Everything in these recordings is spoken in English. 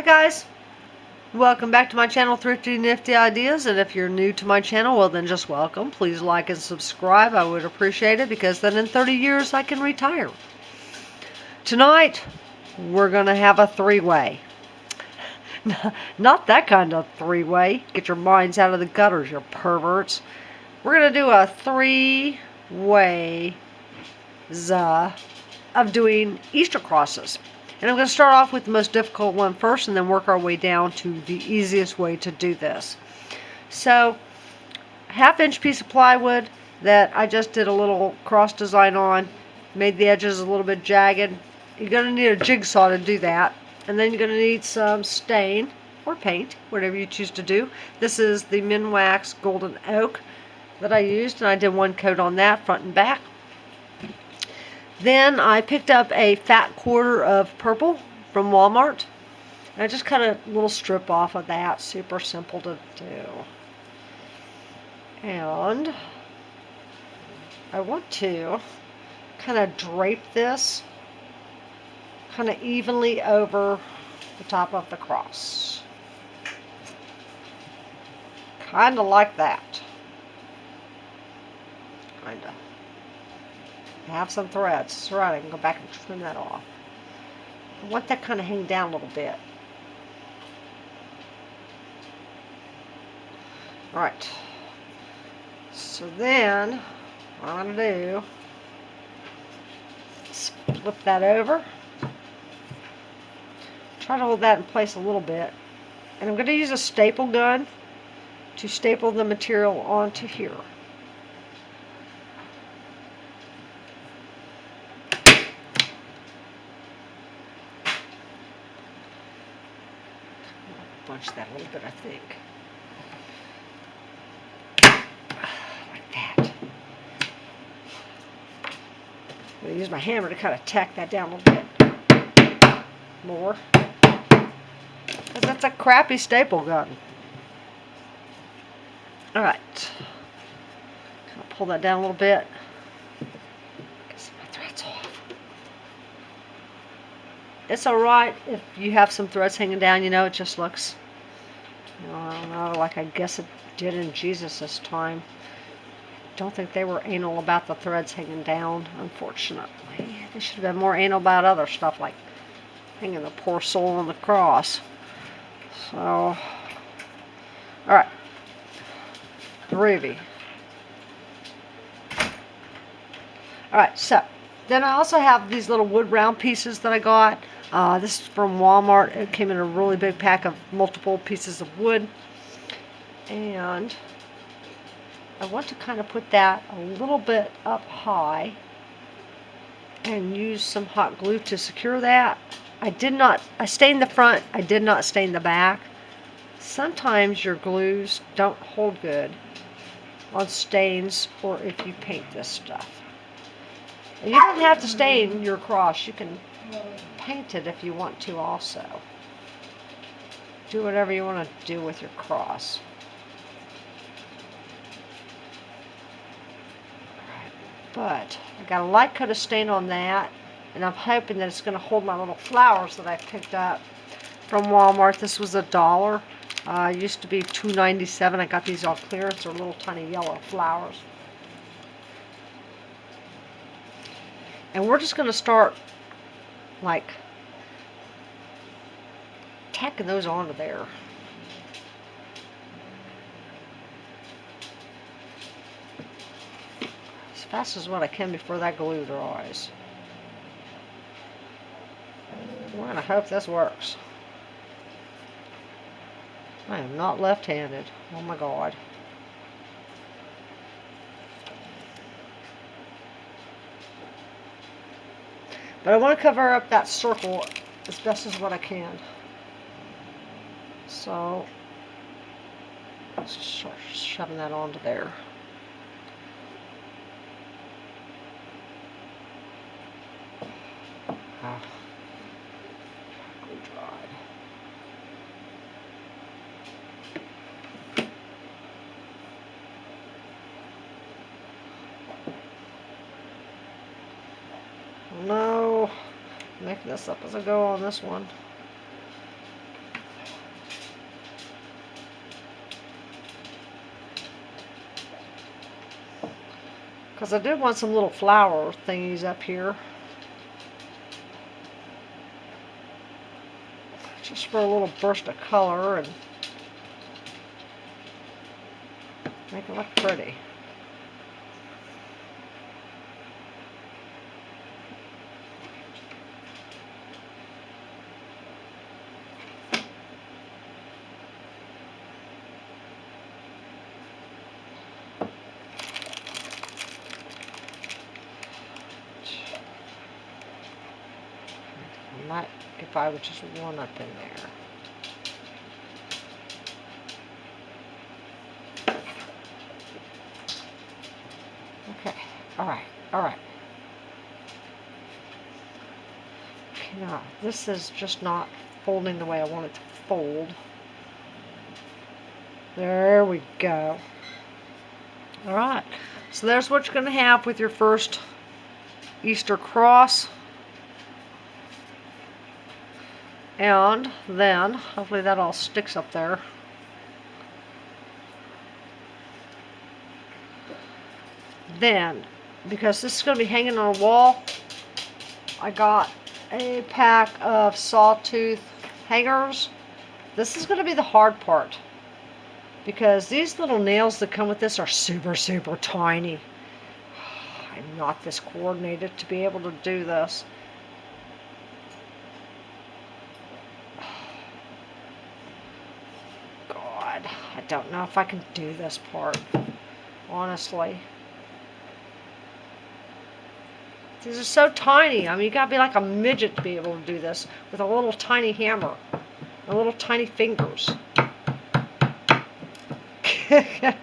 Hi guys, welcome back to my channel, Thrifty Nifty Ideas, and if you're new to my channel, well then just welcome. Please like and subscribe, I would appreciate it, because then in 30 years I can retire. Tonight, we're going to have a three-way. Not that kind of three-way. Get your minds out of the gutters, you perverts. We're going to do a three-way of doing Easter crosses. And I'm going to start off with the most difficult one first and then work our way down to the easiest way to do this. So, half-inch piece of plywood that I just did a little cross design on, made the edges a little bit jagged. You're going to need a jigsaw to do that. And then you're going to need some stain or paint, whatever you choose to do. This is the Minwax Golden Oak that I used, and I did one coat on that, front and back. Then I picked up a fat quarter of purple from Walmart. And I just cut a little strip off of that. Super simple to do. And I want to kind of drape this kind of evenly over the top of the cross. Kind of like that. Kind of. I have some threads. That's right, I can go back and trim that off. I want that kind of hang down a little bit. Alright. So then, what I'm going to do is flip that over. Try to hold that in place a little bit. And I'm going to use a staple gun to staple the material onto here. Bunch that a little bit, I think. Like that. I'm going to use my hammer to kind of tack that down a little bit more. Because that's a crappy staple gun. Alright. I'll pull that down a little bit. Get some of my threads off. It's alright if you have some threads hanging down, you know, it just looks, I don't know, like I guess it did in Jesus' time. Don't think they were anal about the threads hanging down, unfortunately. They should have been more anal about other stuff, like hanging the poor soul on the cross. So, alright. Groovy. Alright, so, then I also have these little wood round pieces that I got. This is from Walmart. It came in a really big pack of multiple pieces of wood. And I want to kind of put that a little bit up high and use some hot glue to secure that. I stained the front, I did not stain the back. Sometimes your glues don't hold good on stains or if you paint this stuff. And you don't have to stain your cross, you can paint it if you want to also. Do whatever you want to do with your cross. But I got a light coat of stain on that, and I'm hoping that it's going to hold my little flowers that I picked up from Walmart. This was $1. It used to be $2.97. I got these on clearance. They're little tiny yellow flowers. And we're just going to start like tacking those onto there. As fast as what I can before that glue dries. We're going to hope this works. I am not left-handed. Oh my God. But I want to cover up that circle as best as what I can. So, let's start shoving that onto there. Ah, glue dried. No, I'm making this up as I go on this one. Because I did want some little flower thingies up here. Just for a little burst of color and make it look pretty. Not if I would just one up in there. Okay, alright. Okay, now, this is just not folding the way I want it to fold. There we go. Alright, so there's what you're going to have with your first Easter cross. And then, hopefully that all sticks up there. Then, because this is going to be hanging on a wall, I got a pack of sawtooth hangers. This is going to be the hard part, because these little nails that come with this are super, super tiny. I'm not this coordinated to be able to do this. God, I don't know if I can do this part, honestly. These are so tiny. I mean, you gotta be like a midget to be able to do this with a little tiny hammer and little tiny fingers. And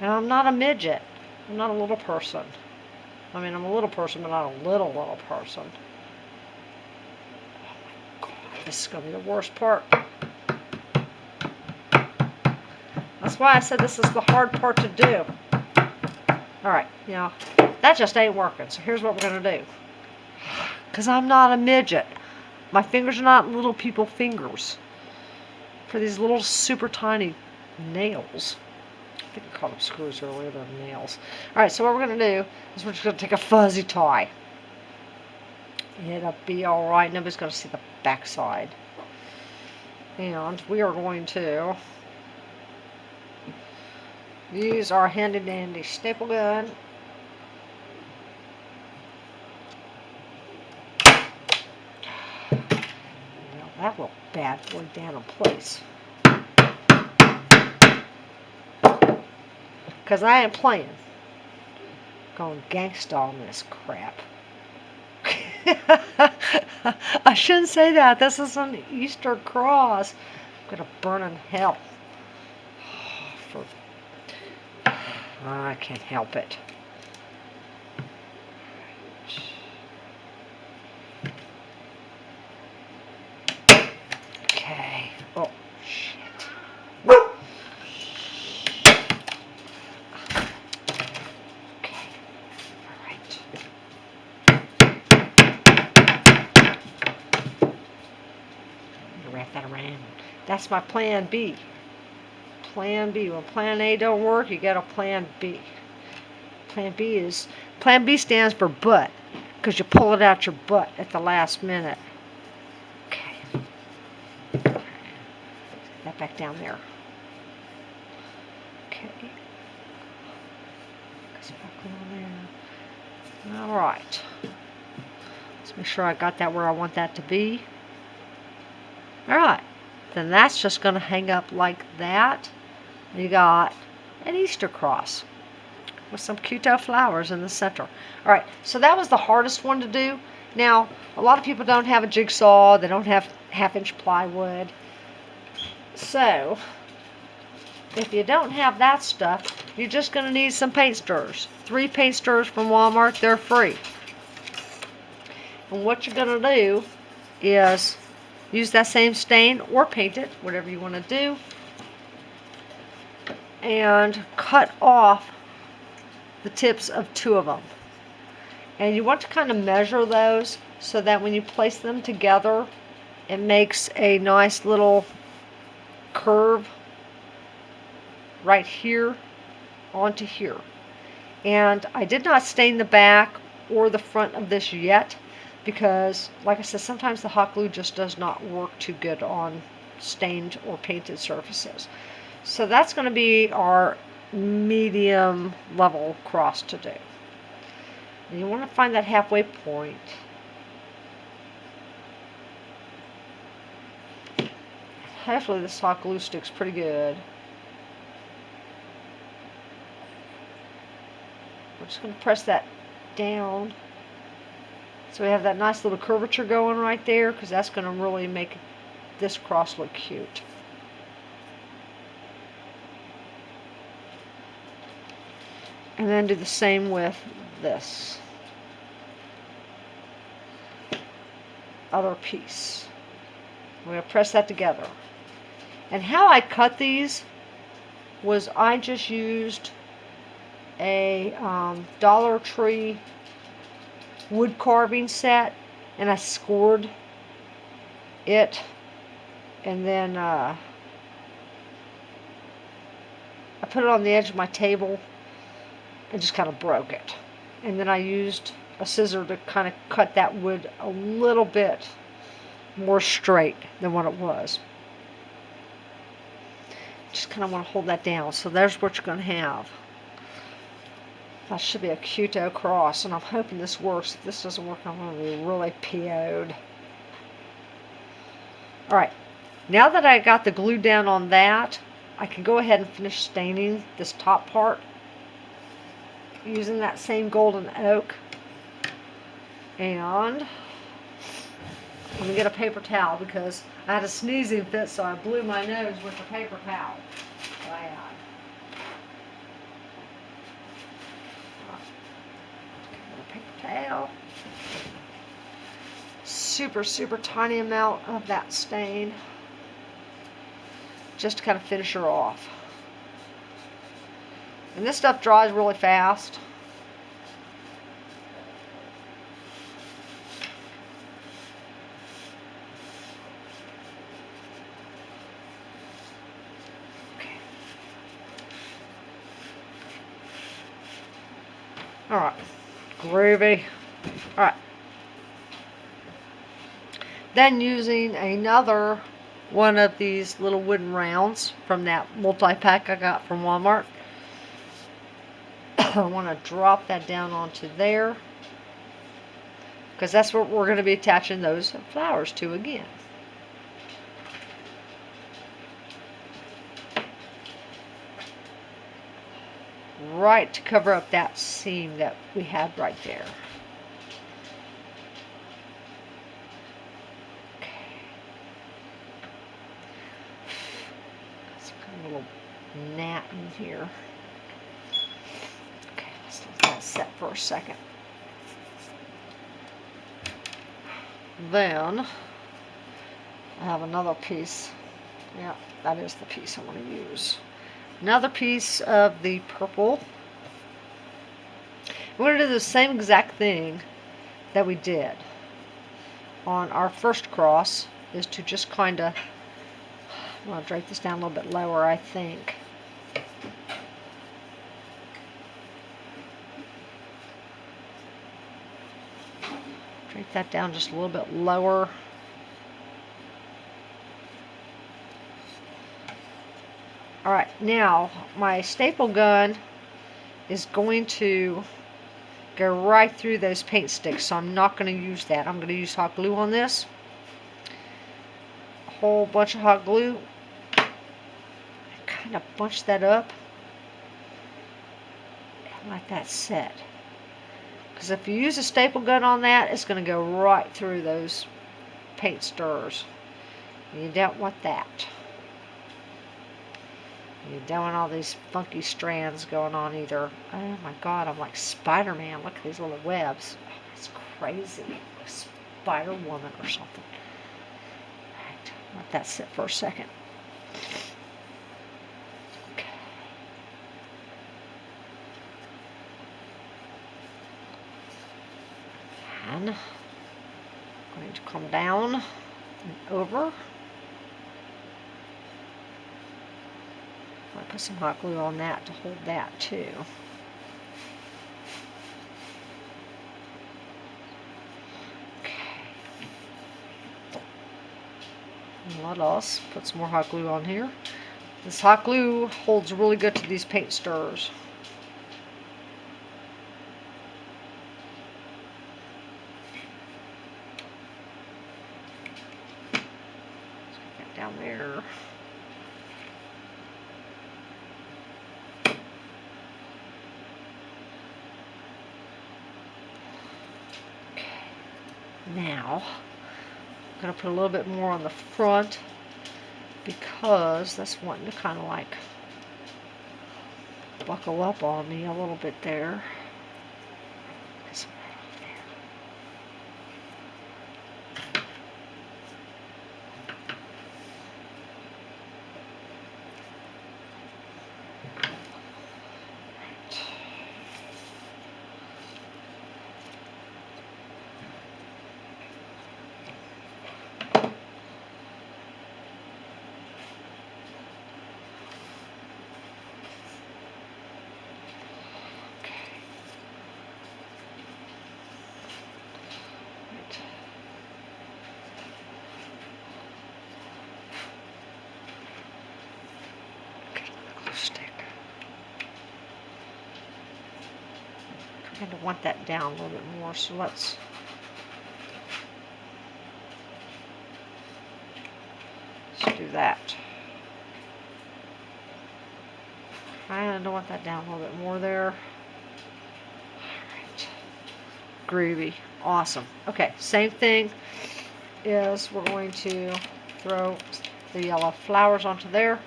I'm not a midget. I'm not a little person. I mean, I'm a little person, but not a little person. Oh my God, this is gonna be the worst part. That's why I said this is the hard part to do. Alright, now, that just ain't working, so here's what we're going to do. Because I'm not a midget. My fingers are not little people fingers. For these little super tiny nails. I think I called them screws earlier, they're nails. Alright, so what we're going to do is we're just going to take a fuzzy tie. It'll be alright, nobody's going to see the backside. And we are going to use our handy dandy staple gun. Now that little bad boy down in place. Because I ain't playing. Going gangsta on this crap. I shouldn't say that. This is an Easter cross. I'm going to burn in hell. I can't help it. Okay. Oh, shit. Okay. All right. Wrap that around. That's my plan B. Plan B. When plan A don't work, you got a plan B. Plan B stands for butt, because you pull it out your butt at the last minute. Okay. Get that back down there. Okay. All right. Let's make sure I got that where I want that to be. All right. Then that's just going to hang up like that. You got an Easter cross with some cute flowers in the center. All right, so that was the hardest one to do. Now, a lot of people don't have a jigsaw. They don't have half-inch plywood. So, if you don't have that stuff, you're just going to need some paint stirrers. 3 paint stirrers from Walmart. They're free. And what you're going to do is use that same stain or paint it, whatever you want to do, and cut off the tips of 2 of them. And you want to kind of measure those so that when you place them together, it makes a nice little curve right here onto here. And I did not stain the back or the front of this yet because, like I said, sometimes the hot glue just does not work too good on stained or painted surfaces. So that's going to be our medium level cross to do. And you want to find that halfway point. Hopefully this hot glue sticks pretty good. We're just going to press that down so we have that nice little curvature going right there, because that's going to really make this cross look cute. And then do the same with this other piece. We're going to press that together. And how I cut these was I just used a Dollar Tree wood carving set, and I scored it, and then I put it on the edge of my table and just kind of broke it. And then I used a scissor to kind of cut that wood a little bit more straight than what it was. Just kind of want to hold that down. So there's what you're going to have. That should be a cute-o cross, and I'm hoping this works. If this doesn't work, I'm going to be really PO'd. Alright, now that I got the glue down on that, I can go ahead and finish staining this top part using that same golden oak. And I'm going to get a paper towel because I had a sneezing fit, so I blew my nose with a paper towel. Towel. Super tiny amount of that stain, just to kind of finish her off. And this stuff dries really fast. Okay. Alright. Groovy. Alright. Then using another one of these little wooden rounds from that multi-pack I got from Walmart. I want to drop that down onto there, because that's what we're going to be attaching those flowers to again. Right to cover up that seam that we had right there. Okay. Let's put a little gnat in here. Okay, let's let that set for a second. Then I have another piece. Yeah, that is the piece I want to use. Another piece of the purple. We're going to do the same exact thing that we did on our first cross, is to just kind of, I'm going to drape this down a little bit lower, I think. Drape that down just a little bit lower. Alright, now my staple gun is going to go right through those paint sticks, so I'm not going to use that. I'm going to use hot glue on this. A whole bunch of hot glue. Kind of bunch that up and let that set. Because if you use a staple gun on that, it's going to go right through those paint stirrers. You don't want that. You don't want all these funky strands going on either. Oh my god, I'm like Spider-Man. Look at these little webs. Oh, that's crazy. Like Spider-Woman or something. Alright, let that sit for a second. Okay. And I'm going to come down and over. I put some hot glue on that to hold that too. Let us put some more hot glue on here. This hot glue holds really good to these paint stirrers. Get down there. Okay. Now, I'm going to put a little bit more on the front because that's wanting to kind of like buckle up on me a little bit there. Stick. I kind of want that down a little bit more, so let's do that. Kind of want that down a little bit more there. Alright. Groovy. Awesome. Okay, same thing is we're going to throw the yellow flowers onto there.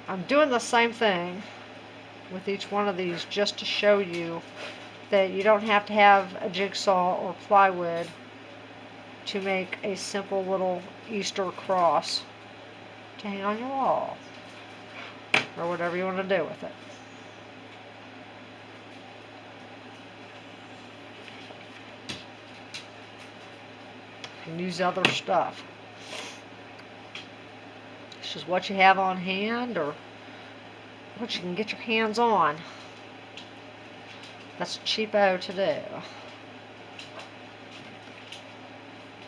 I'm doing the same thing with each one of these just to show you that you don't have to have a jigsaw or plywood to make a simple little Easter cross to hang on your wall or whatever you want to do with it. You can use other stuff. It's just what you have on hand or what you can get your hands on. That's cheapo to do.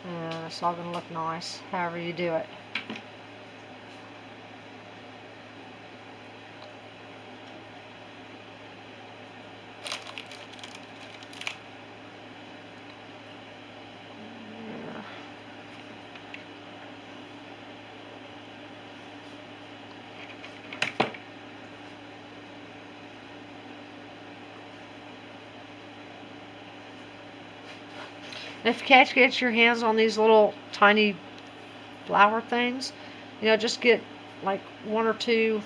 And it's all going to look nice, however you do it. And if you can't get your hands on these little tiny flower things, you know, just get like one or two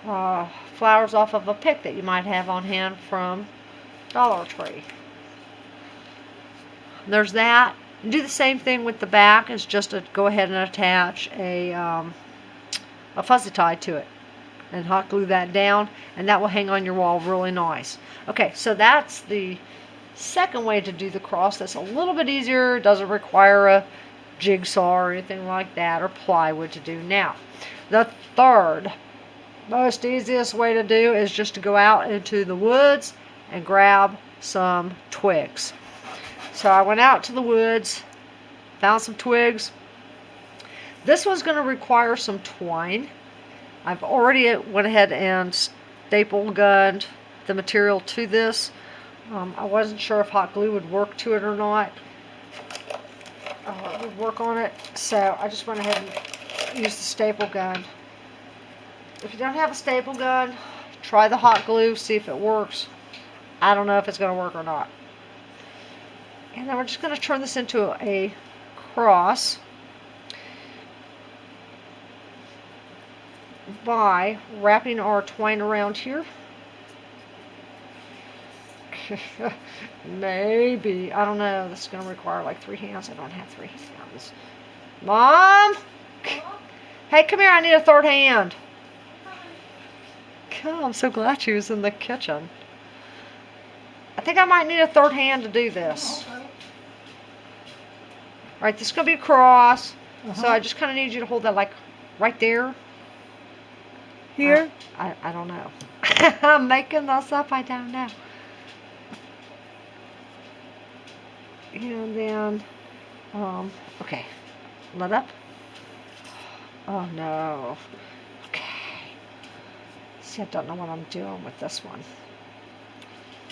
flowers off of a pick that you might have on hand from Dollar Tree. There's that. And do the same thing with the back, is just to go ahead and attach a fuzzy tie to it and hot glue that down, and that will hang on your wall really nice. Okay, so that's the second way to do the cross. That's a little bit easier. It doesn't require a jigsaw or anything like that, or plywood to do. Now, the third most easiest way to do is just to go out into the woods and grab some twigs. So I went out to the woods, found some twigs. This one's going to require some twine. I've already went ahead and staple gunned the material to this. I wasn't sure if hot glue would work to it or not. It would work on it, so I just went ahead and used the staple gun. If you don't have a staple gun, try the hot glue, see if it works. I don't know if it's going to work or not. And then we're just going to turn this into a cross by wrapping our twine around here. Maybe. I don't know. This is going to require like 3 hands. I don't have 3 hands. Mom? Hey, come here. I need a third hand. God, I'm so glad she was in the kitchen. I think I might need a third hand to do this. Alright, this is going to be a cross. So I just kind of need you to hold that like right there. Here? I don't know. I'm making this up. I don't know. And then, okay, let up. Oh no. Okay. See, I don't know what I'm doing with this one.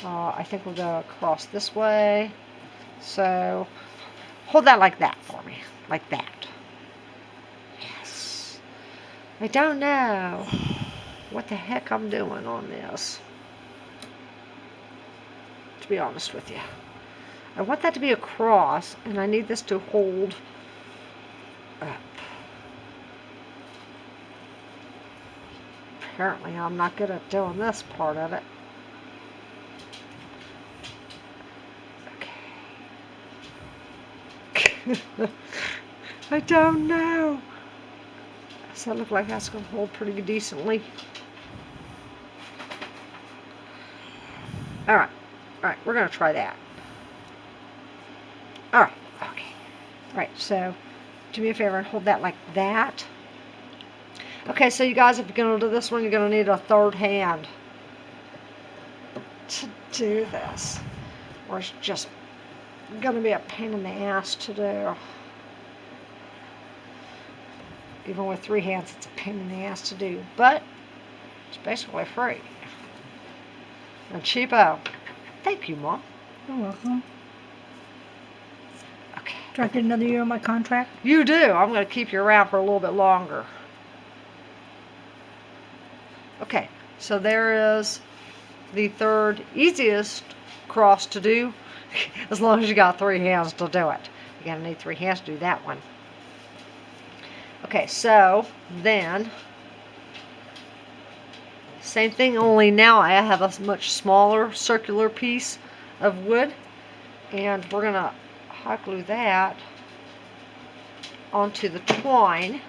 I think we'll go across this way. So, hold that like that for me. Like that. Yes. I don't know what the heck I'm doing on this, to be honest with you. I want that to be a cross, and I need this to hold up. Apparently, I'm not good at doing this part of it. Okay. I don't know. Does that look like that's going to hold pretty decently? Alright. Alright, we're going to try that. Alright. Okay. Alright, so do me a favor and hold that like that. Okay, so you guys, if you're going to do this one, you're going to need a third hand to do this. Or it's just going to be a pain in the ass to do. Even with 3 hands, it's a pain in the ass to do. But it's basically free. And cheapo. Thank you, Mom. You're welcome. Okay. Do I get another year on my contract? You do. I'm going to keep you around for a little bit longer. Okay. So there is the third easiest cross to do. As long as you got 3 hands to do it. You're going to need 3 hands to do that one. Okay, so then, same thing, only now I have a much smaller circular piece of wood, and we're going to hot glue that onto the twine.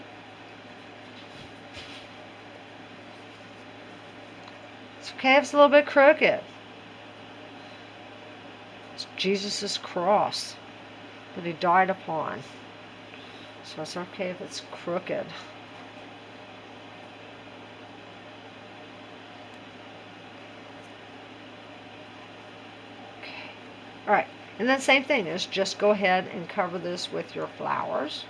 It's okay if it's a little bit crooked. It's Jesus' cross that he died upon. So it's okay if it's crooked. Okay. Alright. And then same thing is just go ahead and cover this with your flowers.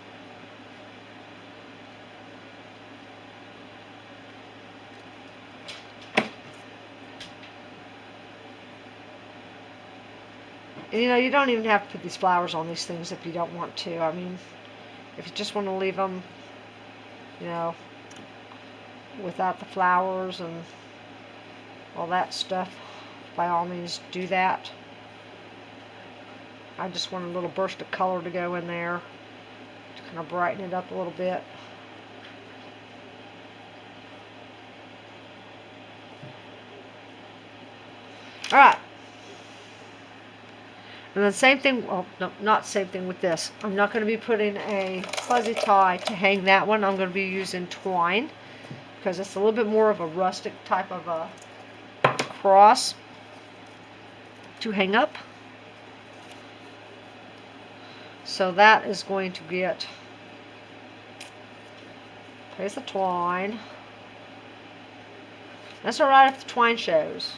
And you don't even have to put these flowers on these things if you don't want to. I mean, if you just want to leave them, without the flowers and all that stuff, by all means do that. I just want a little burst of color to go in there to kind of brighten it up a little bit. Alright. And then same thing, well, no, not same thing with this. I'm not going to be putting a fuzzy tie to hang that one. I'm going to be using twine because it's a little bit more of a rustic type of a cross to hang up. So that is going to get, there's the twine. That's alright if the twine shows.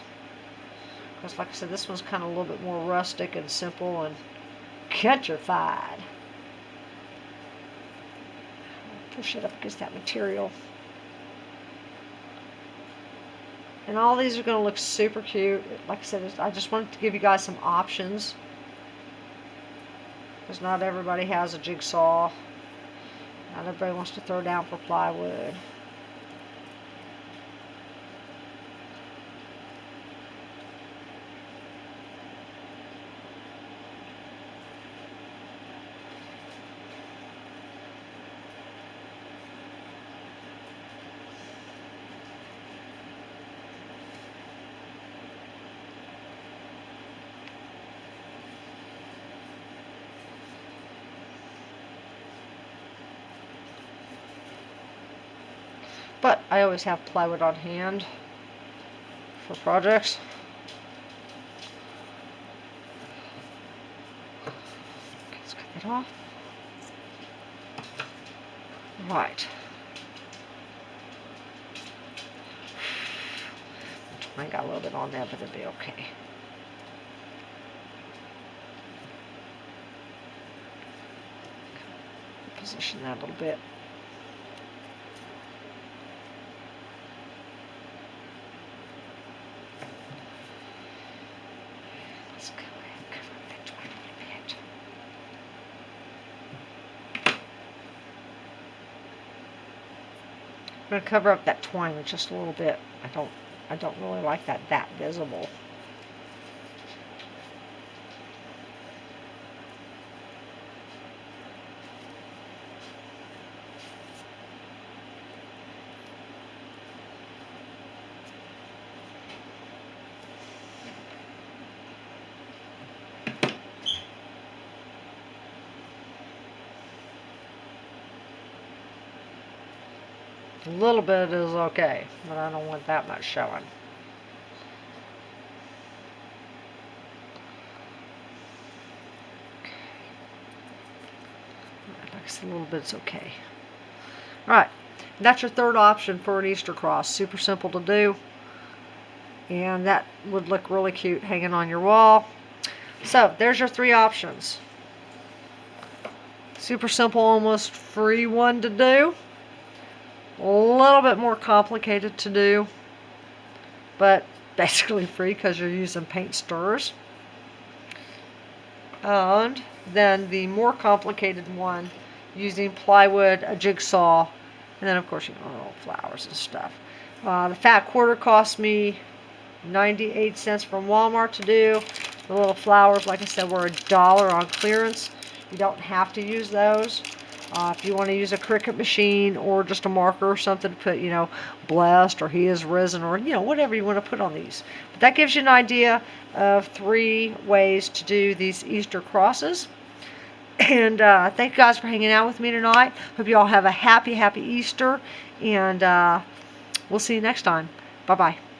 Because like I said, this one's kind of a little bit more rustic and simple and countrified. Push it up against that material. And all these are going to look super cute. Like I said, I just wanted to give you guys some options. Because not everybody has a jigsaw. Not everybody wants to throw down for plywood. But I always have plywood on hand for projects. Okay, let's cut that off. Right. I got a little bit on there, but it'll be okay. position that a little bit. Let's go ahead and cover up that twine a little bit. I'm going to cover up that twine with just a little bit. I don't really like that visible. A little bit is okay, but I don't want that much showing. Like I said, a little bit's okay. Alright, that's your third option for an Easter cross. Super simple to do. And that would look really cute hanging on your wall. So, there's your 3 options. Super simple, almost free one to do. A little bit more complicated to do, but basically free because you're using paint stirrers. And then the more complicated one using plywood, a jigsaw, and then of course you know little flowers and stuff. The fat quarter cost me 98 cents from Walmart to do. The little flowers, like I said, were $1 on clearance. You don't have to use those. If you want to use a Cricut machine or just a marker or something to put, you know, blessed or he is risen or, you know, whatever you want to put on these. But that gives you an idea of 3 ways to do these Easter crosses. And thank you guys for hanging out with me tonight. Hope you all have a happy, happy Easter. And we'll see you next time. Bye-bye.